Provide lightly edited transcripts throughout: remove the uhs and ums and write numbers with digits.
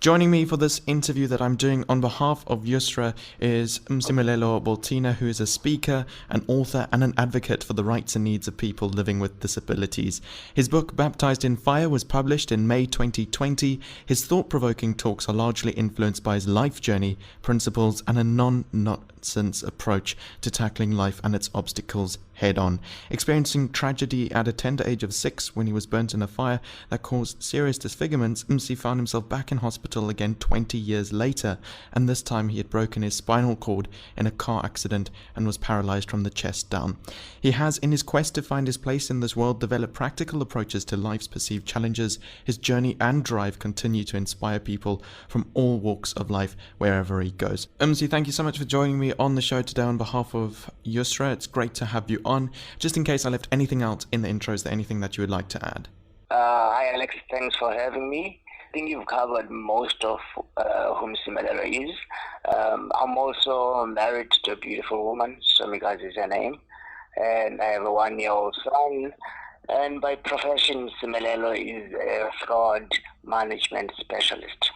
Joining me for this interview that I'm doing on behalf of Yusra is Msimelelo Boltina, who is a speaker, an author, and an advocate for the rights and needs of people living with disabilities. His book, Baptized in Fire, was published in May 2020. His thought-provoking talks are largely influenced by his life journey, principles, and a non-nonsense approach to tackling life and its obstacles head-on. Experiencing tragedy at a tender age of 6 when he was burnt in a fire that caused serious disfigurements, Msi found himself back in hospital again 20 years later, and this time he had broken his spinal cord in a car accident and was paralyzed from the chest down. He has, in his quest to find his place in this world, developed practical approaches to life's perceived challenges. His journey and drive continue to inspire people from all walks of life wherever he goes. Msi, thank you so much for joining me on the show today on behalf of Yusra. It's great to have you on. Just in case I left anything out in the intro, is there anything that you would like to add? Hi Alex, thanks for having me. I think you've covered most of who Msimelelo is. I'm also married to a beautiful woman, Somikazi is her name, and I have a 1-year-old son. And by profession, Msimelelo is a fraud management specialist.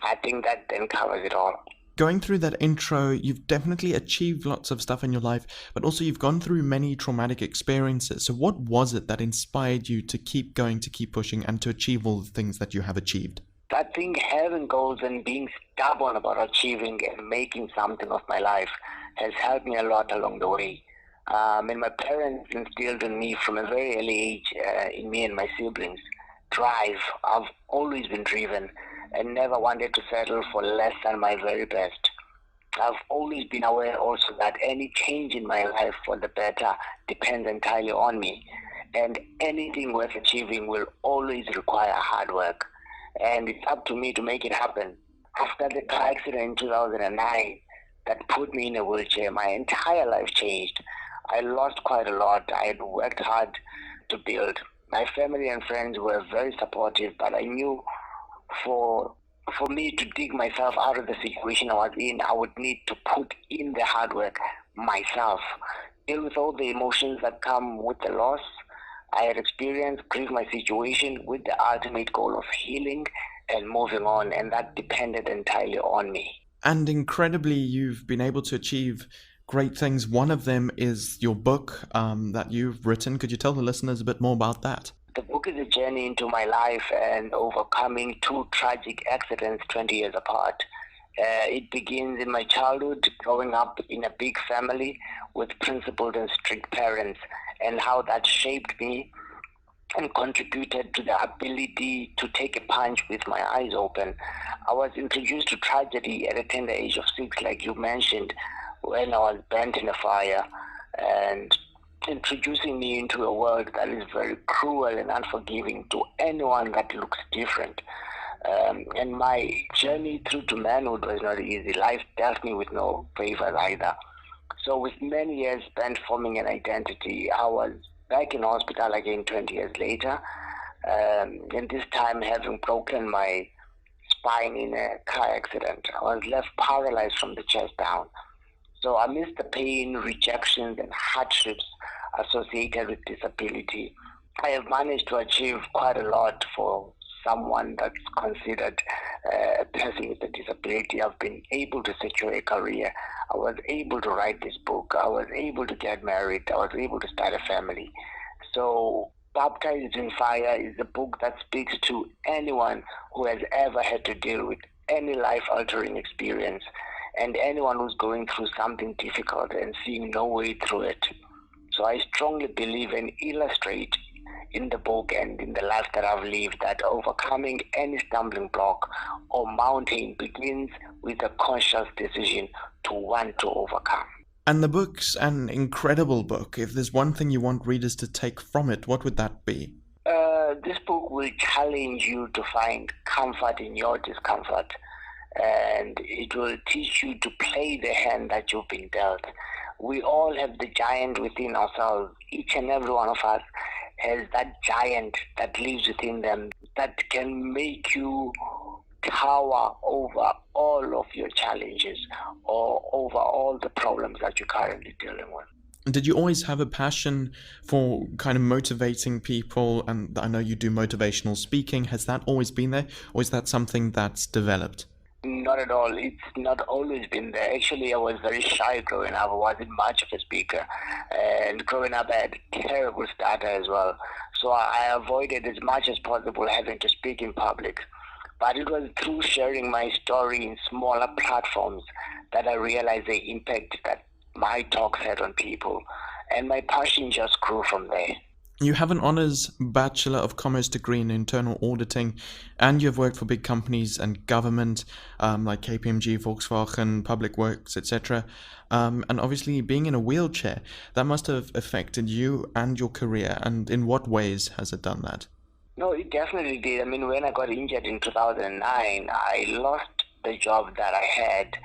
I think that then covers it all. Going through that intro, you've definitely achieved lots of stuff in your life, but also you've gone through many traumatic experiences. So what was it that inspired you to keep going, to keep pushing, and to achieve all the things that you have achieved? I think having goals and being stubborn about achieving and making something of my life has helped me a lot along the way. And my parents instilled in me from a very early age, in me and my siblings, drive. I've always been driven and never wanted to settle for less than my very best. I've always been aware also that any change in my life for the better depends entirely on me, and anything worth achieving will always require hard work, and it's up to me to make it happen. After the car accident in 2009 that put me in a wheelchair, my entire life changed. I lost quite a lot. I had worked hard to build. My family and friends were very supportive, but I knew for me to dig myself out of the situation I was in, I would need to put in the hard work myself, deal with all the emotions that come with the loss I had experienced, grieve my situation with the ultimate goal of healing and moving on, and that depended entirely on me. And incredibly, you've been able to achieve great things. One of them is your book that you've written. Could you tell the listeners a bit more about that? The book is a journey into my life and overcoming 2 tragic accidents 20 years apart. It begins in my childhood, growing up in a big family with principled and strict parents, and how that shaped me and contributed to the ability to take a punch with my eyes open. I was introduced to tragedy at a tender age of 6, like you mentioned, when I was burnt in a fire, and introducing me into a world that is very cruel and unforgiving to anyone that looks different. And my journey through to manhood was not easy. Life dealt me with no favors either. So with many years spent forming an identity, I was back in hospital again 20 years later. And this time having broken my spine in a car accident. I was left paralyzed from the chest down. So amidst the pain, rejections, and hardships associated with disability, I have managed to achieve quite a lot for someone that's considered a person with a disability. I've been able to secure a career. I was able to write this book. I was able to get married. I was able to start a family. So Baptized in Fire is a book that speaks to anyone who has ever had to deal with any life-altering experience, and anyone who's going through something difficult and seeing no way through it. So I strongly believe and illustrate in the book and in the life that I've lived that overcoming any stumbling block or mountain begins with a conscious decision to want to overcome. And the book's an incredible book. If there's one thing you want readers to take from it, what would that be? This book will challenge you to find comfort in your discomfort, and it will teach you to play the hand that you've been dealt. We all have the giant within ourselves. Each and every one of us has that giant that lives within them that can make you tower over all of your challenges or over all the problems that you're currently dealing with. Did you always have a passion for kind of motivating people? And I know you do motivational speaking. Has that always been there, or is that something that's developed? Not at all. It's not always been there. Actually, I was very shy growing up. I wasn't much of a speaker. And growing up, I had terrible stutter as well. So I avoided as much as possible having to speak in public. But it was through sharing my story in smaller platforms that I realized the impact that my talks had on people. And my passion just grew from there. You have an honors Bachelor of Commerce degree in internal auditing, and you've worked for big companies and government, like KPMG, Volkswagen, Public Works, etc. And obviously, being in a wheelchair, that must have affected you and your career. And in what ways has it done that? No, it definitely did. I mean, when I got injured in 2009, I lost the job that I had,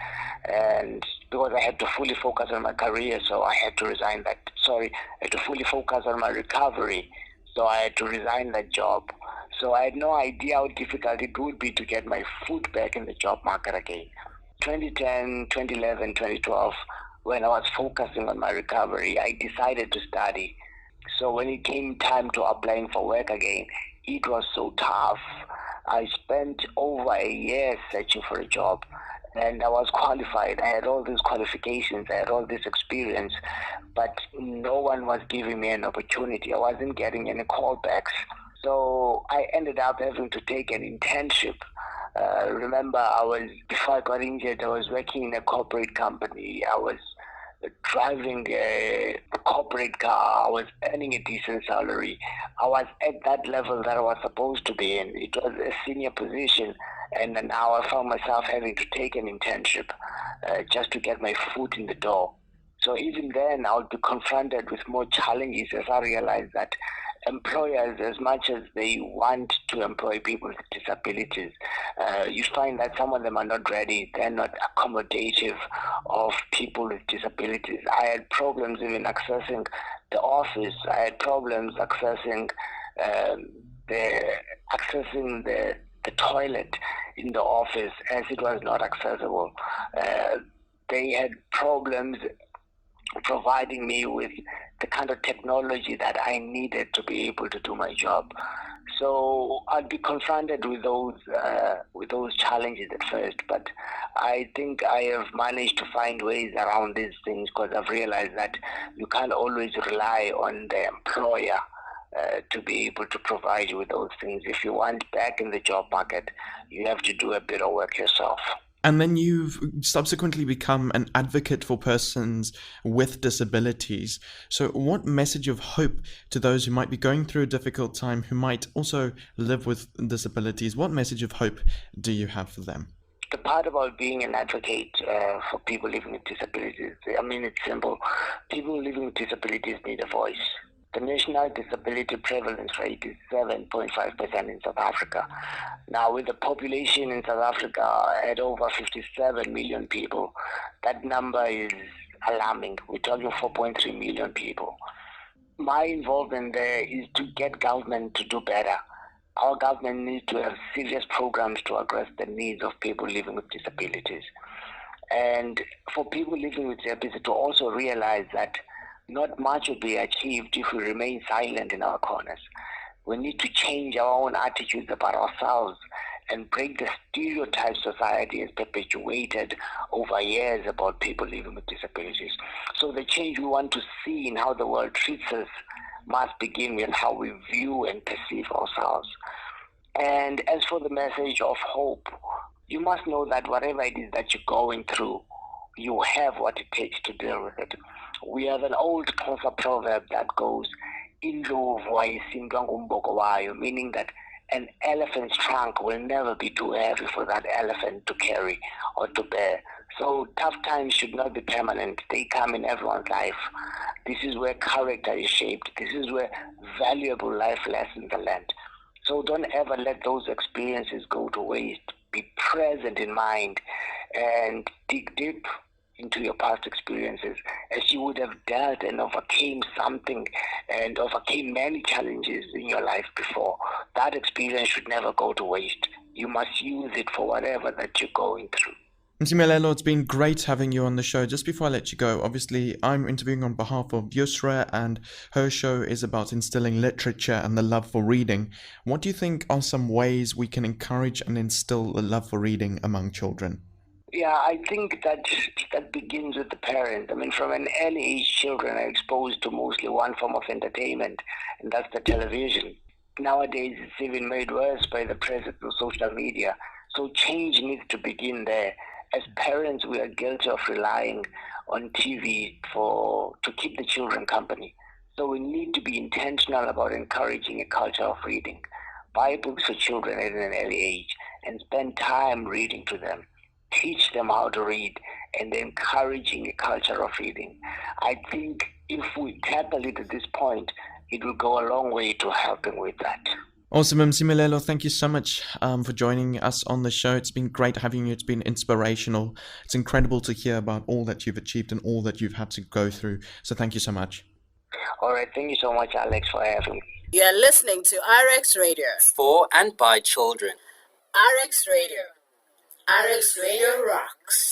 and because I had to fully focus on my career, so I had to resign that. Sorry, I had to fully focus on my recovery, so I had to resign that job. So I had no idea how difficult it would be to get my foot back in the job market again. 2010, 2011, 2012, when I was focusing on my recovery, I decided to study. So when it came time to applying for work again, it was so tough. I spent over a year searching for a job, and I was qualified. I had all these qualifications, I had all this experience, but no one was giving me an opportunity. I wasn't getting any callbacks. So I ended up having to take an internship. Remember, before I got injured, I was working in a corporate company. I was driving a corporate car. I was earning a decent salary. I was at that level that I was supposed to be in. It was a senior position, and now I found myself having to take an internship just to get my foot in the door. So even then, I would be confronted with more challenges as I realized that employers, as much as they want to employ people with disabilities, you find that some of them are not ready. They're not accommodative of people with disabilities. I had problems even accessing the office. I had problems um, the the toilet in the office as it was not accessible. Uh, they had problems providing me with the kind of technology that I needed to be able to do my job. So I'd be confronted with those challenges at first, but I think I have managed to find ways around these things because I've realized that you can't always rely on the employer to be able to provide you with those things. If you want back in the job market, you have to do a bit of work yourself. And then you've subsequently become an advocate for persons with disabilities. So, what message of hope to those who might be going through a difficult time, who might also live with disabilities, what message of hope do you have for them? The part about being an advocate for people living with disabilities, I mean, it's simple. People living with disabilities need a voice. The national disability prevalence rate is 7.5% in South Africa. Now, with the population in South Africa at over 57 million people, that number is alarming. We're talking 4.3 million people. My involvement there is to get government to do better. Our government needs to have serious programs to address the needs of people living with disabilities. And for people living with disabilities to also realize that not much will be achieved if we remain silent in our corners. We need to change our own attitudes about ourselves and break the stereotypes society has perpetuated over years about people living with disabilities. So the change we want to see in how the world treats us must begin with how we view and perceive ourselves. And as for the message of hope, you must know that whatever it is that you're going through, you have what it takes to deal with it. We have an old Xhosa proverb that goes, "Indlovu ayisindwa ngumboko wayo," meaning that an elephant's trunk will never be too heavy for that elephant to carry or to bear. So tough times should not be permanent. They come in everyone's life. This is where character is shaped. This is where valuable life lessons are learned. So don't ever let those experiences go to waste. Be present in mind and dig deep into your past experiences as you would have dealt and overcame something and overcame many challenges in your life before. That experience should never go to waste. You must use it for whatever that you're going through. Msimelelo, it's been great having you on the show. Just before I let you go, obviously, I'm interviewing on behalf of Yusra, and her show is about instilling literature and the love for reading. What do you think are some ways we can encourage and instill the love for reading among children? Yeah, I think that begins with the parent. I mean, from an early age, children are exposed to mostly one form of entertainment, and that's the television. Nowadays, it's even made worse by the presence of social media. So change needs to begin there. As parents, we are guilty of relying on TV to keep the children company. So we need to be intentional about encouraging a culture of reading. Buy books for children at an early age and spend time reading to them. Teach them how to read and encouraging a culture of reading. I think if we tackle it at this point, it will go a long way to helping with that. Awesome, Msimelelo, thank you so much for joining us on the show. It's been great having you. It's been inspirational. It's incredible to hear about all that you've achieved and all that you've had to go through. So thank you so much. All right, thank you so much, Alex, for having me. You're listening to RX Radio. For and by children. RX Radio. RX Radio rocks.